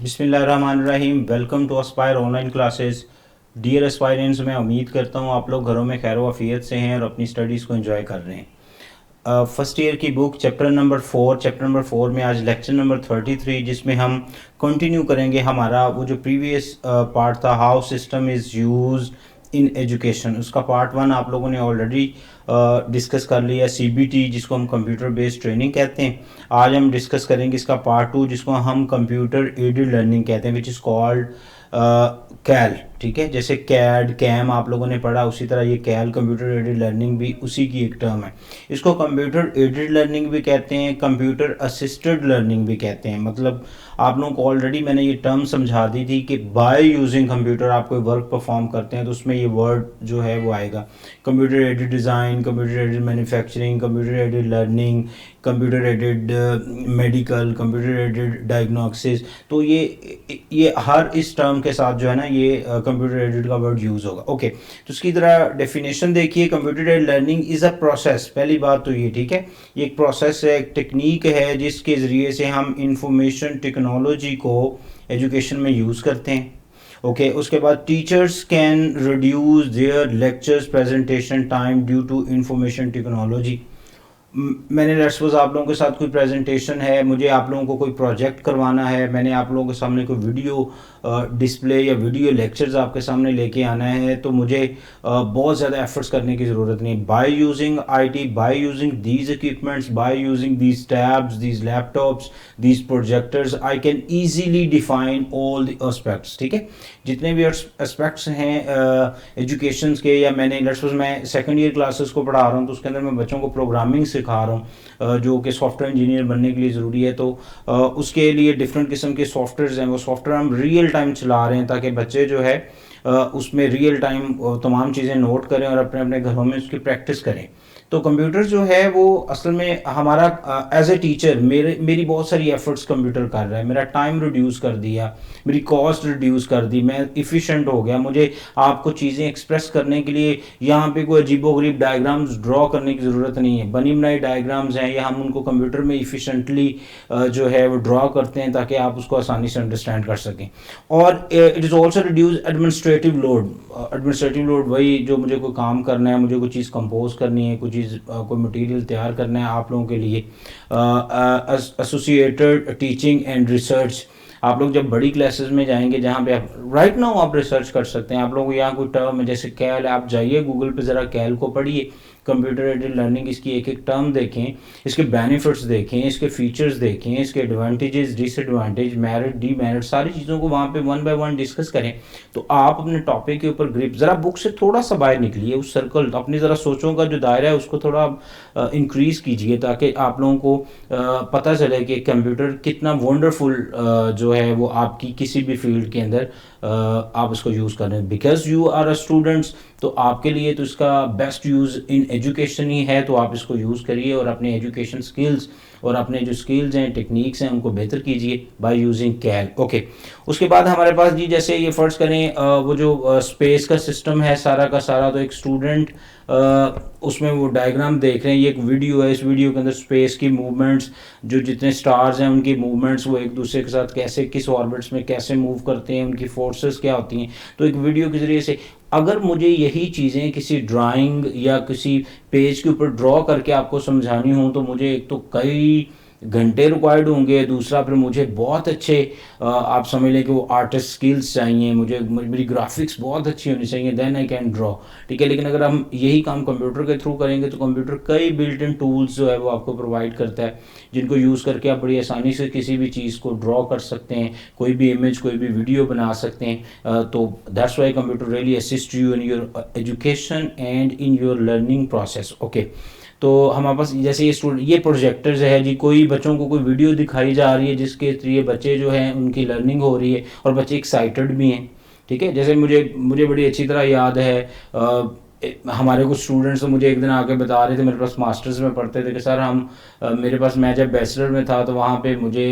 बिस्मिल्लाहिर्रहमानिर्रहीम। Welcome to aspire online classes. Dear aspirants, मैं उम्मीद करता हूँ आप लोग घरों में खैर वफ़ियत से हैं और अपनी स्टडीज़ को एंजॉय कर रहे हैं। फर्स्ट ईयर की बुक चैप्टर नंबर 4 में आज लेक्चर नंबर 33, जिसमें हम कंटिन्यू करेंगे हमारा वो जो प्रीवियस पार्ट था, how system is use in education. उसका पार्ट 1 आप लोगों ने ऑलरेडी डिस्कस कर लिया, CBT जिसको हम कंप्यूटर बेस्ड ट्रेनिंग कहते हैं। आज हम डिस्कस करेंगे इसका पार्ट 2 जिसको हम कंप्यूटर एडेड लर्निंग कहते हैं, विच इज़ कॉल्ड कैल। ठीक है, जैसे कैड कैम आप लोगों ने पढ़ा, उसी तरह ये कैल कंप्यूटर एडेड लर्निंग भी उसी की एक टर्म है। इसको कंप्यूटर एडेड लर्निंग भी कहते हैं, कंप्यूटर असिस्टेड लर्निंग भी कहते हैं। मतलब आप लोगों को ऑलरेडी मैंने ये टर्म समझा दी थी कि बाय यूजिंग कंप्यूटर आप कोई वर्क परफॉर्म करते हैं तो उसमें ये वर्ड जो है वो आएगा। Computer aided design, computer aided manufacturing, computer aided learning, computer aided medical, computer aided diagnosis. तो ये हर इस टर्म के साथ जो है ना, ये कंप्यूटर एडेड का वर्ड यूज़ होगा। ओके, तो इसकी तरह डेफिनेशन देखिए। Computer aided learning is a process. पहली बात तो ये, ठीक है, ये एक प्रोसेस है, एक टेक्निक है जिसके ज़रिए से हम इंफॉर्मेशन टेक्नोलॉजी को एजुकेशन में यूज़ करते हैं। ओके, उसके बाद teachers can reduce their lectures presentation time due to information technology. मैंने लेट्स सपोज आप लोगों के साथ कोई प्रेजेंटेशन है, मुझे आप लोगों को कोई प्रोजेक्ट करवाना है, मैंने आप लोगों के सामने कोई वीडियो डिस्प्ले या वीडियो लेक्चर्स आपके सामने लेके आना है, तो मुझे बहुत ज़्यादा एफर्ट्स करने की ज़रूरत नहीं। By using IT, by using these equipments, by using these tabs, these laptops, these projectors, I can easily define all the aspects. ठीक है, जितने भी एस्पेक्ट्स हैं एजुकेशन के, या मैंने लेट्स सपोज मैं सेकंड ईयर क्लासेस को पढ़ा रहा हूँ तो उसके अंदर मैं बच्चों को प्रोग्रामिंग सिखा रहा हूँ जो कि सॉफ्टवेयर इंजीनियर बनने के लिए ज़रूरी है। तो उसके लिए डिफरेंट किस्म के सॉफ्टवेयर्स हैं, वो सॉफ्टवेयर हम रियल टाइम चला रहे हैं ताकि बच्चे जो है उसमें रियल टाइम तमाम चीज़ें नोट करें और अपने अपने घरों में उसकी प्रैक्टिस करें। तो कंप्यूटर जो है वो असल में हमारा एज ए टीचर मेरी बहुत सारी एफर्ट्स कंप्यूटर कर रहा है। मेरा टाइम रिड्यूस कर दिया, मेरी कॉस्ट रिड्यूस कर दी, मैं इफ़िशेंट हो गया। मुझे आपको चीज़ें एक्सप्रेस करने के लिए यहाँ पे कोई अजीबोगरीब डायग्राम्स ड्रॉ करने की ज़रूरत नहीं है। बनी बनाई डायग्राम्स हैं, या हम उनको कंप्यूटर में इफ़िशेंटली जो है वो ड्रॉ करते हैं ताकि आप उसको आसानी से अंडरस्टैंड कर सकें। और it is also reduce administrative load. Administrative load वही, जो मुझे कोई काम करना है, मुझे कोई चीज़ कंपोज करनी है, कोई चीज़ कोई मटेरियल तैयार करना है आप लोगों के लिए। एसोसिएटेड टीचिंग एंड रिसर्च, आप लोग जब बड़ी क्लासेस में जाएंगे जहाँ पे आप राइट नाउ आप रिसर्च कर सकते हैं। आप लोगों को यहाँ कोई टर्म है जैसे कैल, आप जाइए गूगल पे ज़रा कैल को पढ़िए, कंप्यूटर एडेड लर्निंग, इसकी एक एक टर्म देखें, इसके बेनिफिट्स देखें, इसके फीचर्स देखें, इसके एडवांटेजेस, डिसएडवांटेज, मेरिट, डीमेरिट, सारी चीज़ों को वहाँ पे 1 बाय 1 डिस्कस करें। तो आप अपने टॉपिक के ऊपर ग्रिप, ज़रा बुक से थोड़ा सा बाहर निकलिए, उस सर्कल, अपनी ज़रा सोचों का जो दायरा है उसको थोड़ा इंक्रीज़ कीजिए ताकि आप लोगों को पता चले कि कंप्यूटर कितना वंडरफुल जो है वो आपकी किसी भी फील्ड के अंदर आप इसको यूज़ करें। Because you are a students, तो आपके लिए तो इसका बेस्ट यूज़ इन एजुकेशन ही है, तो आप इसको यूज़ करिए और अपने एजुकेशन स्किल्स और अपने जो स्किल्स हैं, टेक्निक्स हैं, उनको बेहतर कीजिए बाय यूजिंग कैल। ओके, उसके बाद हमारे पास जी, जैसे ये फ़र्ज़ करें वो जो स्पेस का सिस्टम है सारा का सारा, तो एक स्टूडेंट उसमें वो डायग्राम देख रहे हैं, ये एक वीडियो है, इस वीडियो के अंदर स्पेस की मूवमेंट्स, जो जितने स्टार्स हैं उनकी मूवमेंट्स, वो एक दूसरे के साथ कैसे किस ऑर्बिट्स में कैसे मूव करते हैं, उनकी फोर्सेस क्या होती हैं। तो एक वीडियो के ज़रिए से अगर मुझे यही चीज़ें किसी ड्राइंग या किसी पेज के ऊपर ड्रॉ करके आपको समझानी हो तो मुझे एक तो कई घंटे रिक्वायर्ड होंगे, दूसरा फिर मुझे बहुत अच्छे आप समझ लें कि वो आर्टिस्ट स्किल्स चाहिए, मुझे मेरी ग्राफिक्स बहुत अच्छी होनी चाहिए, देन आई कैन ड्रॉ। ठीक है, लेकिन अगर हम यही काम कंप्यूटर के थ्रू करेंगे तो कंप्यूटर कई बिल्ट इन टूल्स जो है वो आपको प्रोवाइड करता है, जिनको यूज़ करके आप बड़ी आसानी से किसी भी चीज़ को ड्रॉ कर सकते हैं, कोई भी इमेज, कोई भी वीडियो बना सकते हैं। तो that's why computer really assist you in your education and in your learning process. Okay, तो हमारे पास जैसे ये प्रोजेक्टर्स है जी, कोई बच्चों को कोई वीडियो दिखाई जा रही है जिसके जरिए बच्चे जो हैं उनकी लर्निंग हो रही है और बच्चे एक्साइटेड भी हैं। ठीक है, जैसे मुझे बड़ी अच्छी तरह याद है हमारे कुछ स्टूडेंट्स तो मुझे एक दिन आके बता रहे थे, मेरे पास मास्टर्स में पढ़ते थे, कि सर मेरे पास, मैं जब बैचलर में था तो वहाँ पे मुझे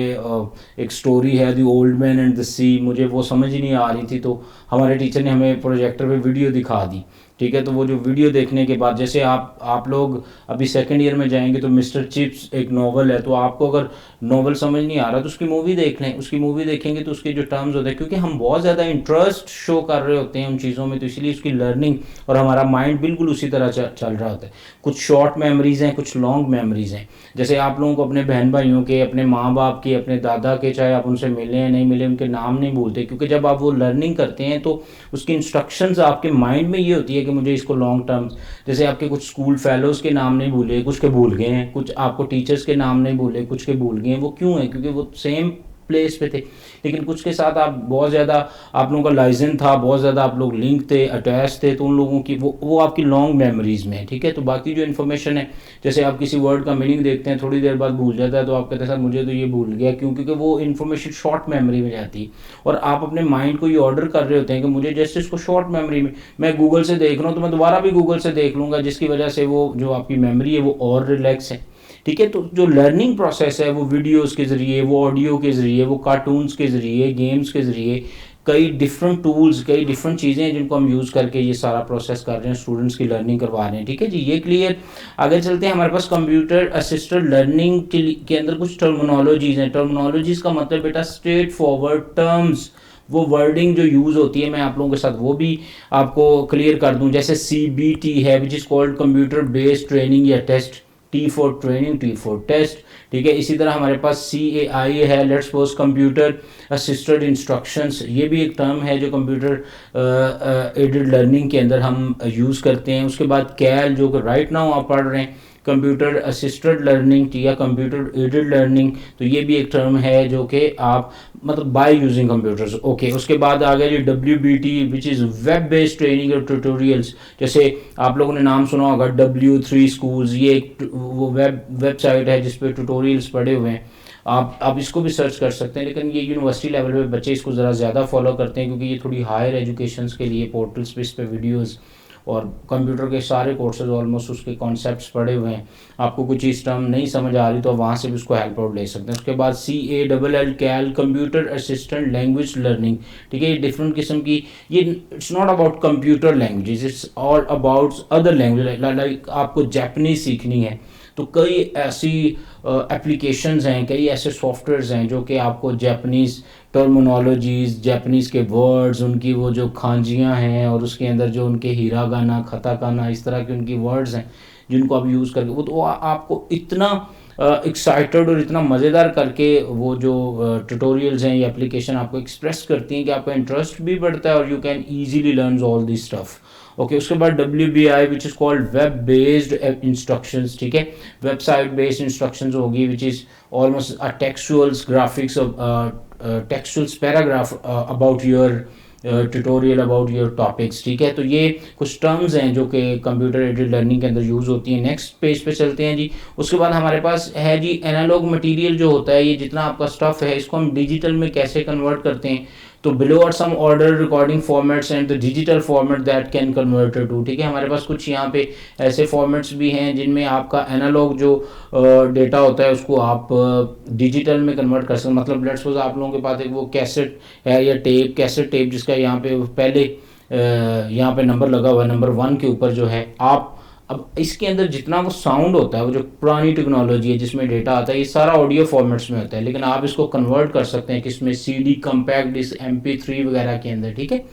एक स्टोरी है the old man and the sea, मुझे वो समझ ही नहीं आ रही थी, तो हमारे टीचर ने हमें प्रोजेक्टर पे वीडियो दिखा दी। ठीक है। तो वो जो वीडियो देखने के बाद, जैसे आप लोग अभी सेकंड ईयर में जाएंगे तो मिस्टर चिप्स एक नॉवल है, तो आपको अगर नॉवल समझ नहीं आ रहा तो उसकी मूवी देख लें, उसकी मूवी देखेंगे तो उसके जो टर्म्स होते हैं, क्योंकि हम बहुत ज़्यादा इंटरेस्ट शो कर रहे होते हैं उन चीज़ों में, तो इसलिए उसकी लर्निंग और हमारा माइंड बिल्कुल उसी तरह चल रहा होता है। कुछ शॉर्ट मेमोरीज़ हैं, कुछ लॉन्ग मेमोरीज़ हैं। जैसे आप लोगों को अपने बहन भाइयों के, अपने माँ बाप के, अपने दादा के, चाहे आप उनसे मिले हैं नहीं मिले, उनके नाम नहीं भूलते, क्योंकि जब आप वो लर्निंग करते हैं तो उसकी इंस्ट्रक्शंस आपके माइंड में ये होती है कि मुझे इसको लॉन्ग टर्म, जैसे आपके कुछ स्कूल फेलोज़ के नाम नहीं भूले, कुछ के भूल गए हैं, कुछ आपको टीचर्स के नाम नहीं भूले, कुछ के भूल गए हैं। वो क्यों है? क्योंकि वो सेम प्लेस पे थे, लेकिन कुछ के साथ आप बहुत ज़्यादा, आप लोगों का लाइजन था, बहुत ज़्यादा आप लोग लिंक थे, अटैच थे, तो उन लोगों की वो आपकी लॉन्ग मेमोरीज में है। ठीक है। तो बाकी जो इन्फॉर्मेशन है, जैसे आप किसी वर्ड का मीनिंग देखते हैं, थोड़ी देर बाद भूल जाता है, तो आप कहते हैं सर मुझे तो ये भूल गया, क्योंकि वो इन्फॉर्मेशन शॉर्ट मेमोरी में जाती है, और आप अपने माइंड को ये ऑर्डर कर रहे होते हैं कि मुझे जैसे इसको शॉर्ट मेमोरी में, मैं गूगल से देख रहा हूँ तो मैं दोबारा भी गूगल से देख लूँगा, जिसकी वजह से वो जो आपकी मेमोरी है वो और रिलैक्स है। ठीक है। तो जो लर्निंग प्रोसेस है वो वीडियोस के ज़रिए, वो ऑडियो के ज़रिए, वो कार्टून्स के ज़रिए, गेम्स के ज़रिए, कई डिफरेंट टूल्स, कई डिफरेंट चीज़ें हैं जिनको हम यूज़ करके ये सारा प्रोसेस कर रहे हैं, स्टूडेंट्स की लर्निंग करवा रहे हैं। ठीक है जी, ये क्लियर। आगे चलते हैं। हमारे पास कंप्यूटर असिस्टेड लर्निंग के अंदर कुछ टर्मिनोलॉजीज़ हैं। टर्मिनोलॉजीज़ का मतलब बेटा स्ट्रेट फॉरवर्ड टर्म्स, वो वर्डिंग जो यूज़ होती है, मैं आप लोगों के साथ वो भी आपको क्लियर कर दूं। जैसे CBT है, which is called computer based training या test, T for training, T for test. ठीक है। इसी तरह हमारे पास CAI है, let's suppose computer assisted instructions, ये भी एक टर्म है जो कंप्यूटर एडेड लर्निंग के अंदर हम यूज़ करते हैं। उसके बाद CAL, जो कि राइट नाउ आप पढ़ रहे हैं, कंप्यूटर असिस्टेड लर्निंग या कंप्यूटर एडेड लर्निंग, तो ये भी एक टर्म है जो कि आप मतलब बाय यूजिंग कंप्यूटर्स। ओके। उसके बाद आ गया जी WBT, which is web based training और ट्यूटोरियल्स। जैसे आप लोगों ने नाम सुना होगा W3 स्कूल्स, ये एक वो वेबसाइट है जिस पे ट्यूटोरियल्स पड़े हुए हैं। आप इसको भी सर्च कर सकते हैं, लेकिन ये यूनिवर्सिटी लेवल पे बच्चे इसको ज़रा ज़्यादा फॉलो करते हैं, क्योंकि ये थोड़ी हायर एजुकेशंस के लिए पोर्टल्स पे इस पे वीडियोज़ और कंप्यूटर के सारे कोर्सेज ऑलमोस्ट उसके कॉन्सेप्ट्स पढ़े हुए हैं। आपको कुछ चीज़ टर्म नहीं समझ आ रही तो वहाँ से भी उसको हेल्प आउट ले सकते हैं। उसके बाद CALL CAL computer assistant language learning. ठीक है। ये डिफरेंट किस्म की, ये it's not about computer language, it's all about other language. Like आपको जापानीज़ सीखनी है तो कई ऐसी एप्लीकेशंस हैं, कई ऐसे सॉफ्टवेयर्स हैं जो कि आपको जापानीज़ टर्मिनोलॉजीज़, जापानीज़ के वर्ड्स, उनकी वो जो खांजियाँ हैं और उसके अंदर जो उनके हिरागाना, खताकाना, इस तरह के उनकी वर्ड्स हैं जिनको आप यूज़ करके, वो तो आपको इतना एक्साइटेड और इतना मज़ेदार करके वो जो ट्यूटोरियल्स हैं, ये एप्लीकेशन आपको एक्सप्रेस करती हैं कि आपका इंटरेस्ट भी बढ़ता है और you can easily learn all this stuff. Okay. उसके बाद WBI, which is called web based instructions. ठीक है। वेबसाइट बेस्ड इंस्ट्रक्शंस होगी, which is almost a textuals graphics, textuals paragraph about your tutorial, about your topics. ठीक है। तो ये कुछ टर्म्स हैं जो कि कंप्यूटर एडेड लर्निंग के अंदर यूज़ होती हैं। नेक्स्ट पेज पे चलते हैं जी। उसके बाद हमारे पास है जी एनालॉग मटेरियल जो होता है, ये जितना आपका स्टफ़ है इसको हम डिजिटल में कैसे कन्वर्ट करते हैं। तो below are some order recording formats and the digital format that can convert to. ठीक है। हमारे पास कुछ यहाँ पे ऐसे फॉर्मेट्स भी हैं जिनमें आपका एनालॉग जो डेटा होता है उसको आप डिजिटल में कन्वर्ट कर सकते हैं। मतलब लेट्स सपोज आप लोगों के पास एक वो कैसेट है या टेप, कैसेट टेप, जिसका यहाँ पे पहले यहाँ पे नंबर लगा हुआ है, नंबर 1 के ऊपर जो है, आप अब इसके अंदर जितना वो साउंड होता है, वो जो पुरानी टेक्नोलॉजी है जिसमें डेटा आता है, ये सारा ऑडियो फॉर्मेट्स में होता है, लेकिन आप इसको कन्वर्ट कर सकते हैं किसमें, CD, कम्पैक्ट डिस्क, MP3 वगैरह के अंदर। ठीक है।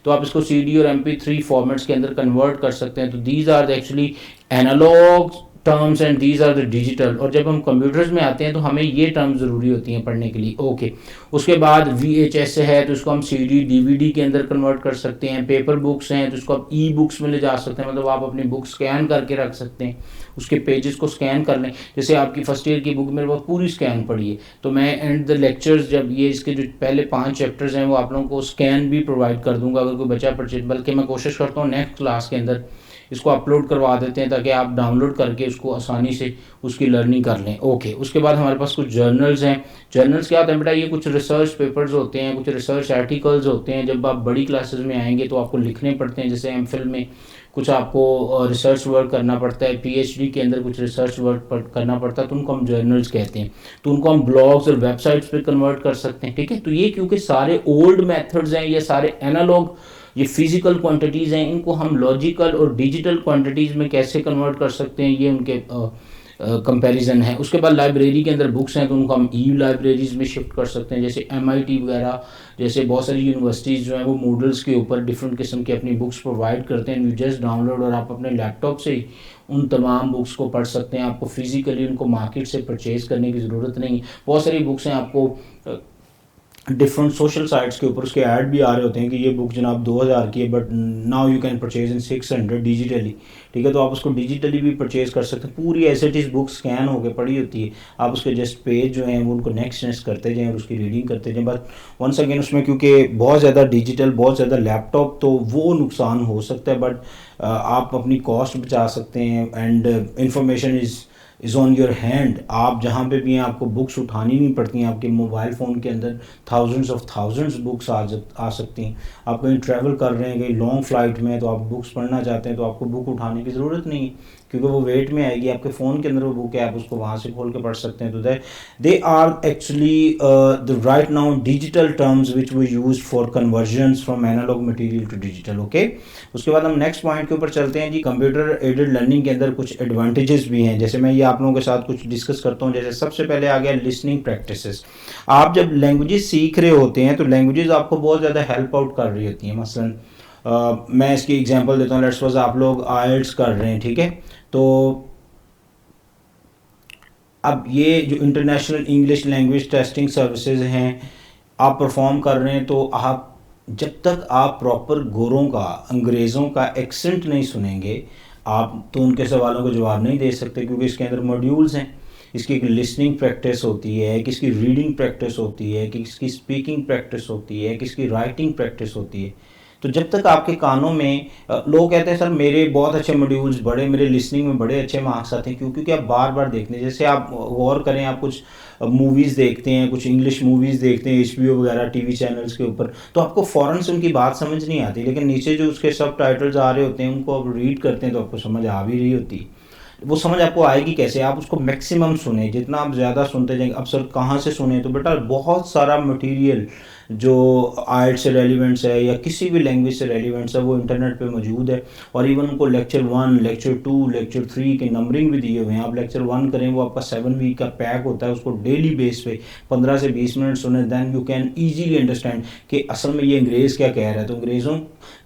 तो आप इसको CD और MP3 फॉर्मेट्स के अंदर कन्वर्ट कर सकते हैं। तो these are the actually analog terms and these are the digital. और जब हम कंप्यूटर्स में आते हैं तो हमें ये टर्म्स ज़रूरी होती हैं पढ़ने के लिए। ओके। उसके बाद VHS है तो इसको हम CD DVD के अंदर कन्वर्ट कर सकते हैं। पेपर बुक्स हैं तो इसको आप E-बुक्स में ले जा सकते हैं, मतलब आप अपनी बुक स्कैन करके रख सकते हैं, उसके पेजेस को स्कैन कर लें। जैसे आपकी फर्स्ट ईयर की बुक मेरे पास पूरी स्कैन पड़ी है, तो मैं एंड द लेक्चर्स, जब ये इसके जो पहले 5 चैप्टर्स हैं वो आप लोगों को स्कैन भी प्रोवाइड कर दूंगा अगर कोई बच्चा परचेज, बल्कि मैं कोशिश करता हूँ नेक्स्ट क्लास के अंदर इसको अपलोड करवा देते हैं ताकि आप डाउनलोड करके उसको आसानी से उसकी लर्निंग कर लें। ओके। उसके बाद हमारे पास कुछ जर्नल्स हैं। जर्नल्स क्या होता है बेटा, ये कुछ रिसर्च पेपर्स होते हैं, कुछ रिसर्च आर्टिकल्स होते हैं। जब आप बड़ी क्लासेस में आएंगे तो आपको लिखने पड़ते हैं, जैसे MPhil में कुछ आपको रिसर्च वर्क करना पड़ता है, PhD के अंदर कुछ रिसर्च वर्क करना पड़ता है, तो उनको हम जर्नल्स कहते हैं। तो उनको हम ब्लॉग्स और वेबसाइट्स पे कन्वर्ट कर सकते हैं। ठीक है। तो ये क्योंकि सारे ओल्ड मेथड्स हैं, ये सारे एनालॉग ये फिज़िकल क्वांटिटीज़ हैं, इनको हम लॉजिकल और डिजिटल क्वांटिटीज़ में कैसे कन्वर्ट कर सकते हैं, ये उनके कंपैरिजन है। उसके बाद लाइब्रेरी के अंदर बुक्स हैं तो उनको हम ई लाइब्रेरीज़ में शिफ्ट कर सकते हैं, जैसे MIT वगैरह, जैसे बहुत सारी यूनिवर्सिटीज़ जो हैं वो मूडल्स के ऊपर डिफरेंट किस्म की अपनी बुक्स प्रोवाइड करते हैं। यू जस्ट डाउनलोड और आप अपने लैपटॉप से ही उन तमाम बुक्स को पढ़ सकते हैं। आपको फिज़िकली उनको मार्केट से परचेज़ करने की ज़रूरत नहीं। बहुत सारी बुक्स हैं, आपको डिफरेंट सोशल साइट्स के ऊपर उसके ऐड भी आ रहे होते हैं कि ये बुक जनाब 2000 की है, but now you can purchase in 600 digitally, ठीक है। तो आप उसको डिजिटली भी परचेज कर सकते हैं। पूरी as it is book scan होकर पड़ी होती है, आप उसके जस्ट पेज जो हैं वो उनको नेक्स्ट करते जाएँ और उसकी रीडिंग करते जाएँ। बट वंस अगेन उसमें क्योंकि बहुत ज़्यादा डिजिटल, बहुत ज़्यादा लैपटॉप, तो वो नुकसान हो सकता है, बट आप अपनी कॉस्ट बचा सकते हैं and information is on your hand. आप जहाँ पे भी हैं आपको बुक्स उठानी नहीं पड़ती हैं, आपके मोबाइल फ़ोन के अंदर थाउजेंड्स बुक्स आ सकती हैं। आप कहीं ट्रैवल कर रहे हैं, कहीं लॉन्ग फ्लाइट में, तो आप बुक्स पढ़ना चाहते हैं तो आपको बुक उठाने की ज़रूरत नहीं है, क्योंकि वो वेट में आएगी, आपके फ़ोन के अंदर वो बुक है, आप उसको वहाँ से खोल के पढ़ सकते हैं। तो they are actually the right now digital terms which we use for conversions from analog material to digital. Okay, उसके बाद हम नेक्स्ट पॉइंट के ऊपर चलते हैं जी। कंप्यूटर एडेड लर्निंग के अंदर कुछ एडवांटेजेस भी हैं, जैसे मैं ये आप लोगों के साथ कुछ डिस्कस करता हूँ। जैसे सबसे पहले आ गया लिसनिंग प्रैक्टिसेस। आप जब लैंग्वेजेस सीख रहे होते हैं तो लैंग्वेजेस आपको बहुत ज़्यादा हेल्प आउट कर रही होती हैं। मसलन मैं इसकी एग्जांपल देता हूँ। लेट्स सपोज आप लोग आइल्स कर रहे हैं, ठीक है, तो अब ये जो international English language testing services हैं, आप परफॉर्म कर रहे हैं, तो आप जब तक आप प्रॉपर गोरों का, अंग्रेज़ों का एक्सेंट नहीं सुनेंगे, आप तो उनके सवालों का जवाब नहीं दे सकते, क्योंकि इसके अंदर मॉड्यूल्स हैं। इसकी एक लिसनिंग प्रैक्टिस होती है, किसकी रीडिंग प्रैक्टिस होती है, किसकी स्पीकिंग प्रैक्टिस होती है, किसकी राइटिंग प्रैक्टिस होती है। तो जब तक आपके कानों में लोग कहते हैं सर मेरे बहुत अच्छे मॉड्यूल्स, बड़े मेरे लिसनिंग में बड़े अच्छे मार्क्स आते हैं, क्योंकि आप बार बार देखते हैं। जैसे आप गौर करें, आप कुछ मूवीज़ देखते हैं, कुछ इंग्लिश मूवीज़ देखते हैं HBO वगैरह टीवी चैनल्स के ऊपर, तो आपको फ़ौरन से उनकी बात समझ नहीं आती, लेकिन नीचे जो उसके सब टाइटल्स आ रहे होते हैं उनको आप रीड करते हैं तो आपको समझ आ भी रही होती है। वो समझ आपको आएगी कैसे? आप उसको मैक्सिमम सुने, जितना आप ज़्यादा सुनते जाएंगे। अब सर कहाँ से सुने? तो बेटा बहुत सारा मटेरियल जो आर्ट से रेलिवेंट्स है या किसी भी लैंग्वेज से रेलिवेंट्स है वो इंटरनेट पे मौजूद है। और इवन उनको लेक्चर 1, लेक्चर 2, लेक्चर 3 के नंबरिंग भी दिए हुए हैं। आप लेक्चर 1 करें, वो आपका 7 वीक का पैक होता है, उसको डेली बेस पे 15 से 20 मिनट सुने, then you can easily understand कि असल में ये अंग्रेज़ क्या कह रहा है। तो अंग्रेज़ों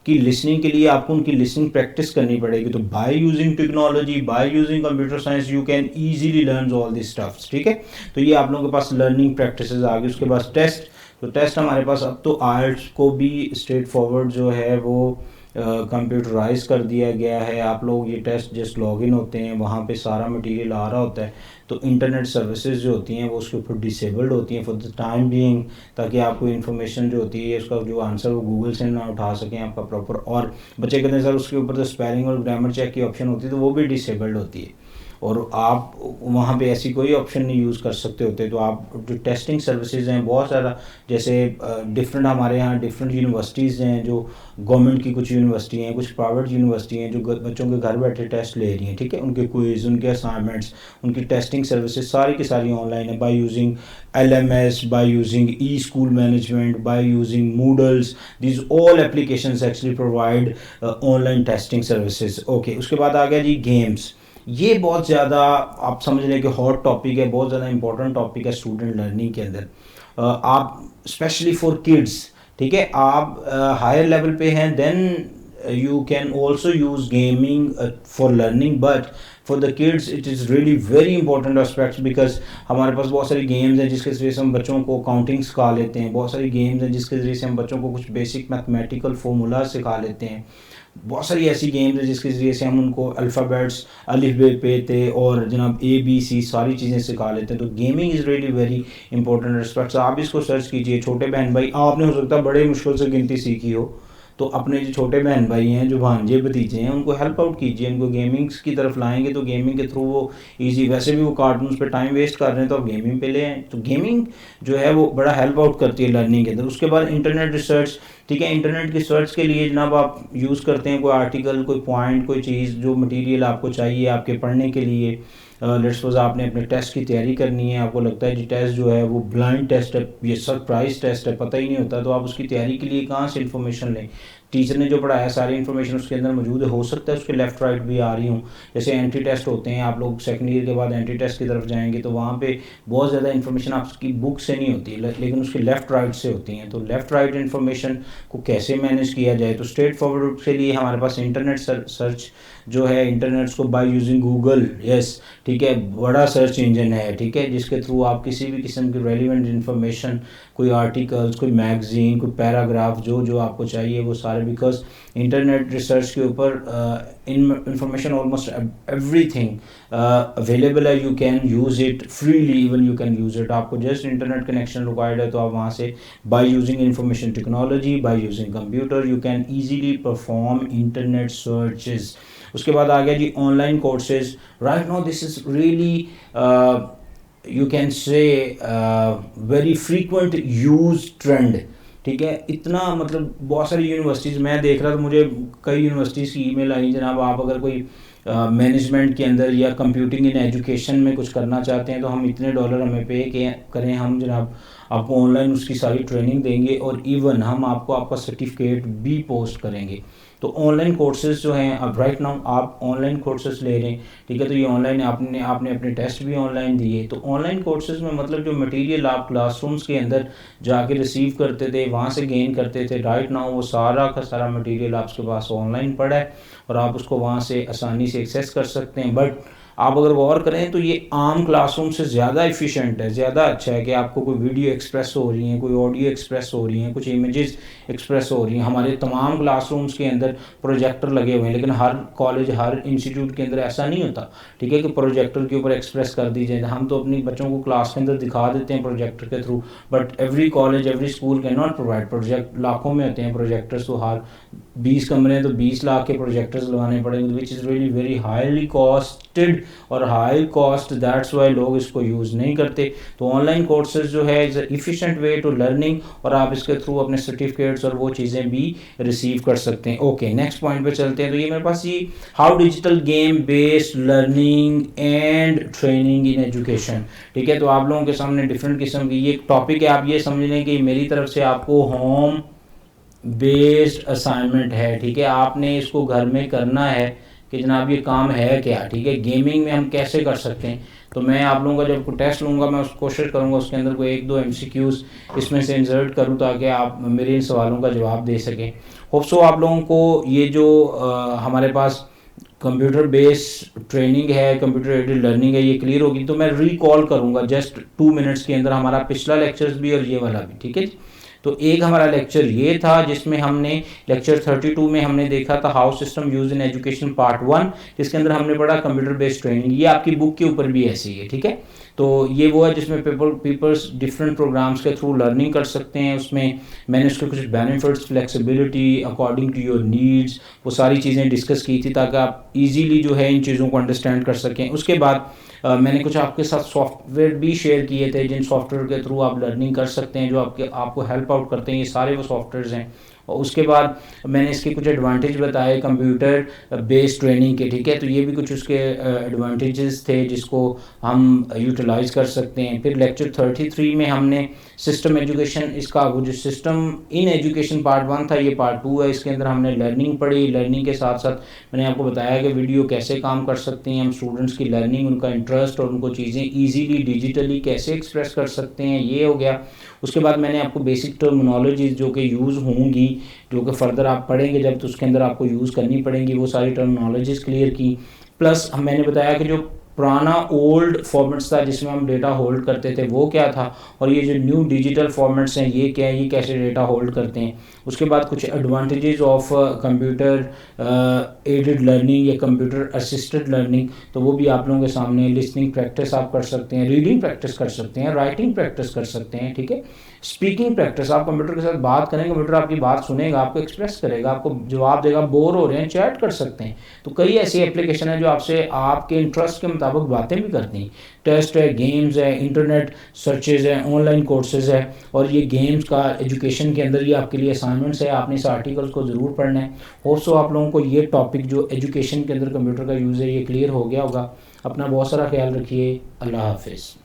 की लिसनिंग के लिए आपको उनकी लिसनिंग प्रैक्टिस करनी पड़ेगी। तो by using technology, by using computer science, you can easily learn all this stuffs, ठीक है। तो ये आप लोगों के पास लर्निंग प्रैक्टिसेस आ गई। उसके बाद टेस्ट, तो टेस्ट हमारे पास अब तो आर्ट्स को भी स्ट्रेट फॉरवर्ड जो है वो कंप्यूटराइज कर दिया गया है। आप लोग ये टेस्ट जस्ट लॉगिन होते हैं, वहाँ पे सारा मटेरियल आ रहा होता है। तो इंटरनेट सर्विसेज जो होती हैं वो उसके ऊपर डिसेबल्ड होती हैं फॉर द टाइम बीइंग, ताकि आपको इन्फॉर्मेशन जो होती है उसका जो आंसर वो गूगल से ना उठा सकें आपका प्रॉपर। और बच्चे कहते हैं सर उसके ऊपर तो स्पेलिंग और ग्रामर चेक की ऑप्शन होती है, तो वो भी डिसेबल्ड होती है और आप वहाँ पे ऐसी कोई ऑप्शन नहीं यूज़ कर सकते होते। तो आप जो टेस्टिंग सर्विसेज हैं बहुत सारा, जैसे डिफरेंट हमारे यहाँ डिफरेंट यूनिवर्सिटीज़ हैं, जो गवर्नमेंट की कुछ यूनिवर्सिटी हैं, कुछ प्राइवेट यूनिवर्सिटी हैं जो बच्चों के घर बैठे टेस्ट ले रही हैं, ठीक है। उनके क्विज़, उनके असाइनमेंट्स, उनकी टेस्टिंग सर्विसेज सारी की सारी ऑनलाइन है, by using LMS, by using e school management, by using Moodles. These all applications actually provide online testing services. Okay, उसके बाद आ गया जी गेम्स। ये बहुत ज़्यादा आप समझ लें कि हॉट टॉपिक है, बहुत ज़्यादा इंपॉर्टेंट टॉपिक है स्टूडेंट लर्निंग के अंदर। आप स्पेशली फॉर किड्स, ठीक है, आप हायर लेवल पे हैं, then you can also use gaming for learning, but for the kids it is really very important aspects, because हमारे पास बहुत सारी गेम्स हैं जिसके ज़रिए से हम बच्चों को काउंटिंग सिखा लेते हैं, बहुत सारी गेम्स हैं जिसके ज़रिए से हम बच्चों को कुछ बेसिक मैथमेटिकल फार्मूला सिखा लेते हैं, बहुत सारी ऐसी गेम्स हैं जिसके ज़रिए से हम उनको अल्फ़ाबेट्स, अलिफ बे पे ते और जनाब ABC सारी चीज़ें सिखा लेते हैं। तो gaming is really very important aspects. आप इसको सर्च कीजिए। छोटे बहन भाई, आपने हो सकता है बड़े मुश्किल से गिनती सीखी हो, तो अपने जो छोटे बहन भाई हैं, जो भांजे भतीजे हैं, उनको हेल्प आउट कीजिए, उनको गेमिंग्स की तरफ लाएंगे तो गेमिंग के थ्रू वो ईजी, वैसे भी वो कार्टून्स पे टाइम वेस्ट कर रहे हैं तो आप गेमिंग पे ले आएँ। तो गेमिंग जो है वो बड़ा हेल्प आउट करती है लर्निंग के अंदर। उसके बाद इंटरनेट रिसर्च, ठीक है, इंटरनेट की सर्च के लिए जनाब आप यूज़ करते हैं कोई आर्टिकल, कोई पॉइंट, कोई चीज़, जो मटेरियल आपको चाहिए आपके पढ़ने के लिए। लेट्स सपोज आपने अपने टेस्ट की तैयारी करनी है, आपको लगता है जी टेस्ट जो है वो ब्लाइंड टेस्ट है, ये सरप्राइज टेस्ट है, पता ही नहीं होता, तो आप उसकी तैयारी के लिए कहाँ से इन्फॉर्मेशन लें? टीचर ने जो पढ़ाया सारी इन्फॉर्मेशन उसके अंदर मौजूद है। हो सकता है उसके लेफ्ट राइट भी आ रही हूँ, जैसे एंट्री टेस्ट होते हैं, आप लोग सेकेंड ईयर के बाद एंट्री टेस्ट की तरफ जाएंगे तो वहाँ पे बहुत ज़्यादा इन्फॉर्मेशन आपकी बुक से नहीं होती लेकिन उसके लेफ्ट राइट से होती हैं। तो लेफ्ट राइट इन्फॉर्मेशन को कैसे मैनेज किया जाए, तो स्ट्रेट फॉरवर्ड के लिए हमारे पास इंटरनेट सर्च जो है, इंटरनेट को बाय यूजिंग गूगल, यस ठीक है, बड़ा सर्च इंजन है, ठीक है, जिसके थ्रू आप किसी भी किस्म की रेलिवेंट इन्फॉर्मेशन, कोई आर्टिकल्स, कोई मैगजीन, कोई पैराग्राफ, जो आपको चाहिए वो सारे, बिकॉज इंटरनेट रिसर्च के ऊपर इंफॉर्मेशन ऑलमोस्ट एवरीथिंग अवेलेबल है, you can use it freely, even you can use it. आपको जस्ट इंटरनेट कनेक्शन रिक्वायर्ड है तो आप वहाँ से by using information technology, by using computer, you can easily perform internet searches. उसके बाद आ गया जी online courses. Right now this is really you can say very frequent use trend, ठीक है। इतना मतलब बहुत सारी यूनिवर्सिटीज़ मैं देख रहा था, मुझे कई यूनिवर्सिटीज़ की ईमेल आई, जनाब आप अगर कोई मैनेजमेंट के अंदर या कंप्यूटिंग इन एजुकेशन में कुछ करना चाहते हैं तो हम इतने डॉलर हमें पे करें, हम जनाब आपको ऑनलाइन उसकी सारी ट्रेनिंग देंगे और इवन हम आपको आपका सर्टिफिकेट भी पोस्ट करेंगे। तो ऑनलाइन कोर्सेज जो हैं, अब राइट नाउ आप ऑनलाइन कोर्सेज ले रहे हैं, ठीक है, तो ये ऑनलाइन आपने अपने टेस्ट भी ऑनलाइन दिए। तो ऑनलाइन कोर्सेज में मतलब जो मटेरियल आप क्लासरूम्स के अंदर जाके रिसीव करते थे, वहाँ से गेन करते थे, राइट नाउ वो सारा का सारा मटेरियल आपके पास ऑनलाइन पड़ा है और आप उसको वहाँ से आसानी से एक्सेस कर सकते हैं। बट आप अगर गौर करें तो ये आम क्लासरूम से ज़्यादा एफिशिएंट है, ज़्यादा अच्छा है कि आपको कोई वीडियो एक्सप्रेस हो रही हैं, कोई ऑडियो एक्सप्रेस हो रही हैं, कुछ इमेजेस एक्सप्रेस हो रही हैं। हमारे तमाम क्लासरूम्स के अंदर प्रोजेक्टर लगे हुए हैं, लेकिन हर कॉलेज, हर इंस्टीट्यूट के अंदर ऐसा नहीं होता, ठीक है, कि प्रोजेक्टर के ऊपर एक्सप्रेस कर दी जाए। हम तो अपनी बच्चों को क्लास के अंदर दिखा देते हैं प्रोजेक्टर के through, but every college, every school can not provide project. लाखों में होते हैं प्रोजेक्टर्स, तो हर 20 कमरे तो 20 लाख के प्रोजेक्टर्स लगाने पड़ेंगे, which is really very highly costed और हाई कॉस्ट, दैट्स वाई लोग इसको यूज़ नहीं करते। तो ऑनलाइन कोर्सेज जो है is efficient way to learning और आप इसके थ्रू अपने सर्टिफिकेट्स और वो चीज़ें भी रिसीव कर सकते हैं। ओके, नेक्स्ट पॉइंट पे चलते हैं। तो ये मेरे पास ये how digital game based learning and training in education, ठीक है। तो आप लोगों के सामने डिफरेंट किस्म की ये टॉपिक है, आप ये समझ लें कि मेरी तरफ से आपको होम बेस्ड असाइनमेंट है, ठीक है। आपने इसको घर में करना है कि जनाब ये काम है क्या, ठीक है, गेमिंग में हम कैसे कर सकते हैं। तो मैं आप लोगों का जब टेस्ट लूँगा मैं कोशिश करूँगा उसके अंदर कोई 1-2 MCQs इसमें से इंसर्ट करूँ ताकि आप मेरे इन सवालों का जवाब दे सकें। होप सो आप लोगों को ये जो हमारे पास कंप्यूटर बेस्ड ट्रेनिंग है, कंप्यूटर एडेड लर्निंग है, ये क्लियर होगी। तो मैं रिकॉल करूँगा जस्ट 2 मिनट्स के अंदर हमारा पिछला लेक्चर्स भी और ये वाला भी, ठीक है। तो एक हमारा लेक्चर ये था जिसमें हमने लेक्चर 32 में हमने देखा था how system use in education part 1, जिसके अंदर हमने पढ़ा कंप्यूटर बेस्ड ट्रेनिंग। ये आपकी बुक के ऊपर भी ऐसी है, ठीक है। तो ये वो है जिसमें पीपल्स डिफरेंट प्रोग्राम्स के थ्रू लर्निंग कर सकते हैं। उसमें मैंने उसके कुछ benefits, flexibility according to your needs, वो सारी चीज़ें डिस्कस की थी ताकि आप इजीली जो है इन चीज़ों को अंडरस्टैंड कर सकें। उसके बाद मैंने कुछ आपके साथ सॉफ्टवेयर भी शेयर किए थे जिन सॉफ्टवेयर के थ्रू आप लर्निंग कर सकते हैं, जो आपको हेल्प आउट करते हैं। ये सारे वो सॉफ्टवेयर्स हैं। और उसके बाद मैंने इसके कुछ एडवांटेज बताए कंप्यूटर बेस्ड ट्रेनिंग के, ठीक है। तो ये भी कुछ उसके एडवांटेजेस थे जिसको हम यूटिलाइज कर सकते हैं। फिर लेक्चर 33 में हमने सिस्टम एजुकेशन, इसका वो जो सिस्टम इन एजुकेशन पार्ट 1 था, ये पार्ट 2 है। इसके अंदर हमने लर्निंग पढ़ी। लर्निंग के साथ साथ मैंने आपको बताया कि वीडियो कैसे काम कर सकती हैं, हम स्टूडेंट्स की लर्निंग, उनका इंटरेस्ट और उनको चीज़ें ईजीली डिजिटली कैसे एक्सप्रेस कर सकते हैं, ये हो गया। उसके बाद मैंने आपको बेसिक टर्मिनोलॉजीज जो कि यूज़ होंगी, जो कि फर्दर आप पढ़ेंगे जब, तो उसके अंदर आपको यूज़ करनी पड़ेंगी, वो सारी टर्मिनोलॉजीज क्लियर की। प्लस मैंने बताया कि जो पुराना ओल्ड फॉर्मेट्स था जिसमें हम डेटा होल्ड करते थे वो क्या था, और ये जो न्यू डिजिटल फॉर्मेट्स हैं ये क्या है, ये कैसे डेटा होल्ड करते हैं। उसके बाद कुछ advantages of computer aided learning या कंप्यूटर असिस्टेड लर्निंग, तो वो भी आप लोगों के सामने। लिसनिंग प्रैक्टिस आप कर सकते हैं, रीडिंग प्रैक्टिस कर सकते हैं, राइटिंग प्रैक्टिस कर सकते हैं, ठीक है। स्पीकिंग प्रैक्टिस, आप कंप्यूटर के साथ बात करेंगे, कंप्यूटर आपकी बात सुनेगा, आपको एक्सप्रेस करेगा, आपको जवाब देगा। बोर हो रहे हैं, चैट कर सकते हैं। तो कई ऐसी एप्लीकेशन है जो आपसे आपके इंटरेस्ट के मुताबिक बातें भी करती हैं। टेस्ट है, गेम्स है, इंटरनेट सर्चेज है, ऑनलाइन कोर्सेज है, और ये गेम्स का एजुकेशन के अंदर ये आपके लिए असाइनमेंट्स है। आपने इस आर्टिकल्स को ज़रूर पढ़ना है। होप्स आप लोगों को ये टॉपिक जो एजुकेशन के अंदर कंप्यूटर का यूज़ है ये क्लियर हो गया होगा। अपना बहुत सारा ख्याल रखिए। अल्लाह हाफिज़।